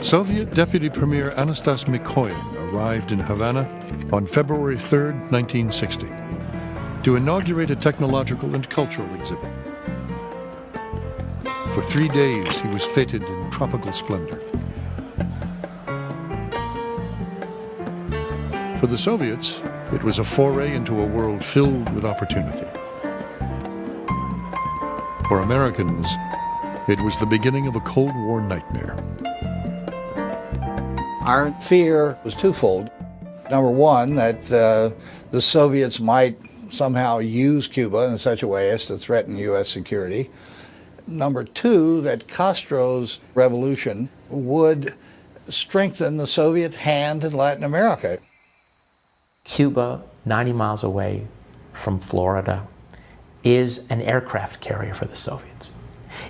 Soviet Deputy Premier Anastas Mikoyan arrived in Havana on February 3, 1960, to inaugurate a technological and cultural exhibit. For 3 days, he was feted in tropical splendor. For the Soviets, it was a foray into a world filled with opportunity. For Americans, it was the beginning of a Cold War nightmare. Our fear was twofold. Number one, that the Soviets might somehow use Cuba in such a way as to threaten U.S. security. Number two, that Castro's revolution would strengthen the Soviet hand in Latin America. Cuba, 90 miles away from Florida, is an aircraft carrier for the Soviets.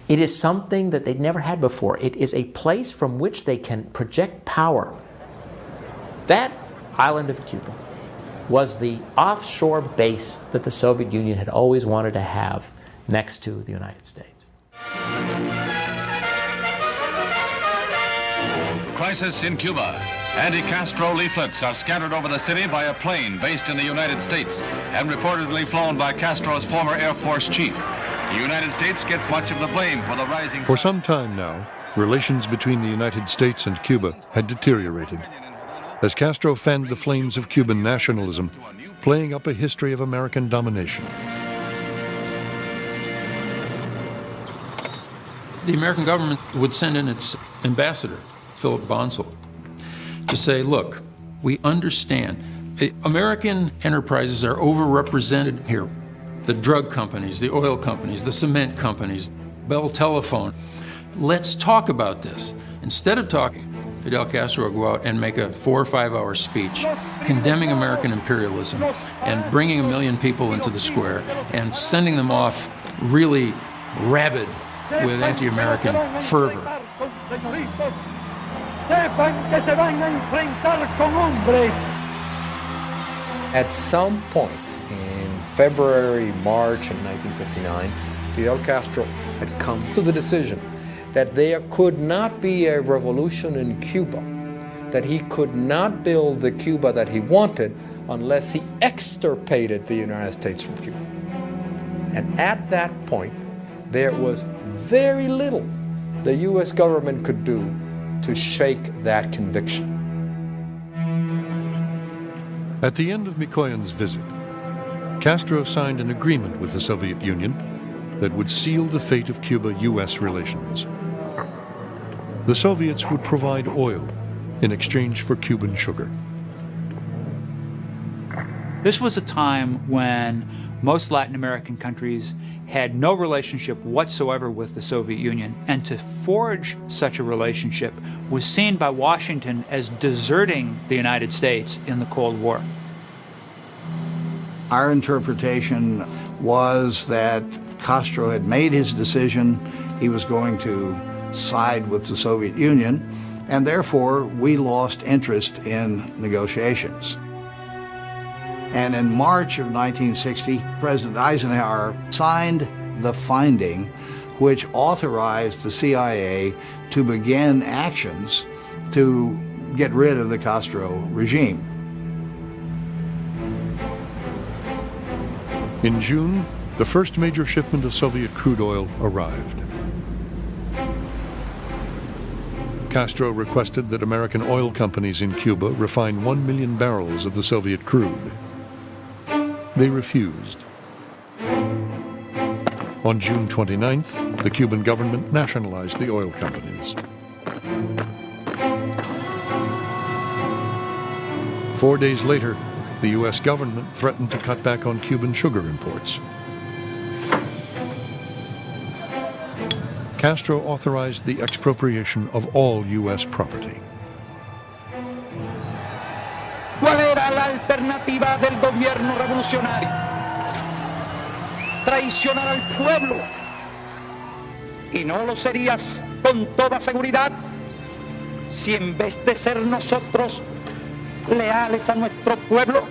It is something that they'd never had before. It is a place from which they can project power. That island of Cuba was the offshore base that the Soviet Union had always wanted to have next to the United States. Crisis in Cuba. Anti-Castro leaflets are scattered over the city by a plane based in the United States and reportedly flown by Castro's former Air Force chief. The United States gets much of the blame for the rising... For some time now, relations between the United States and Cuba had deteriorated as Castro fanned the flames of Cuban nationalism, playing up a history of American domination. The American government would send in its ambassador, Philip Bonsall, to say, look, we understand American enterprises are overrepresented here. The drug companies, the oil companies, the cement companies, Bell Telephone. Let's talk about this. Instead of talking, Fidel Castro would go out and make a 4 or 5 hour speech condemning American imperialism and bringing 1 million people into the square and sending them off really rabid with anti-American fervor. At some point in February, March of 1959, Fidel Castro had come to the decision that there could not be a revolution in Cuba, that he could not build the Cuba that he wanted unless he extirpated the United States from Cuba. And at that point, there was very little the U.S. government could do to shake that conviction. At the end of Mikoyan's visit, Castro signed an agreement with the Soviet Union that would seal the fate of Cuba-U.S. relations. The Soviets would provide oil in exchange for Cuban sugar. This was a time when most Latin American countries had no relationship whatsoever with the Soviet Union, and to forge such a relationship was seen by Washington as deserting the United States in the Cold War. Our interpretation was that Castro had made his decision. He was going to side with the Soviet Union, and therefore we lost interest in negotiations. And in March of 1960, President Eisenhower signed the finding which authorized the CIA to begin actions to get rid of the Castro regime. In June, the first major shipment of Soviet crude oil arrived. Castro requested that American oil companies in Cuba refine 1 million barrels of the Soviet crude. They refused. On June 29th, the Cuban government nationalized the oil companies. 4 days later, the U.S. government threatened to cut back on Cuban sugar imports. Castro authorized the expropriation of all U.S. property. ¿Cuál era la alternativa del gobierno revolucionario? Traicionar al pueblo. Y no lo serías con toda seguridad si en vez de ser nosotros leales a nuestro pueblo,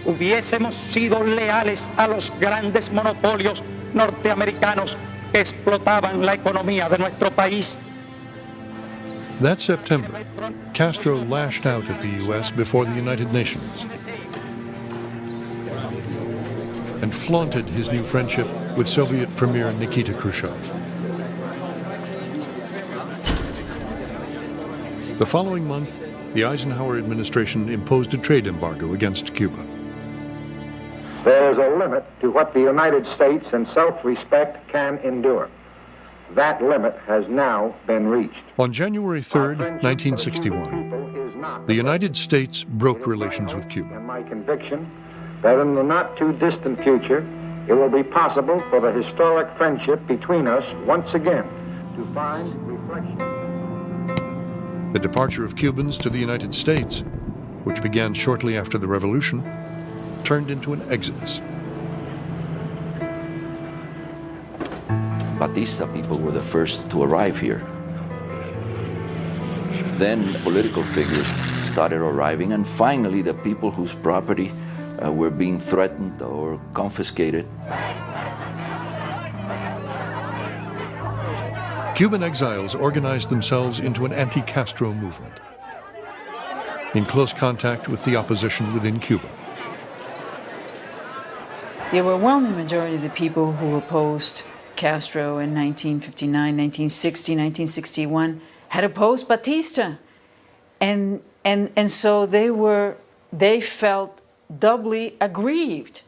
hubiésemos sido leales a los grandes monopolios norteamericanos que explotaban la economía de nuestro país. That September, Castro lashed out at the U.S. before the United Nations and flaunted his new friendship with Soviet Premier Nikita Khrushchev. The following month, the Eisenhower administration imposed a trade embargo against Cuba. There is a limit to what the United States in self-respect can endure. That limit has now been reached. On January 3, 1961, the United States broke relations with Cuba. And my conviction that in the not-too-distant future, it will be possible for the historic friendship between us once again to find reflection. The departure of Cubans to the United States, which began shortly after the revolution, turned into an exodus. Batista people were the first to arrive here. Then political figures started arriving, and finally the people whose property were being threatened or confiscated. Cuban exiles organized themselves into an anti-Castro movement, in close contact with the opposition within Cuba. The overwhelming majority of the people who opposed Castro in 1959, 1960, 1961 had opposed Batista. And so they felt doubly aggrieved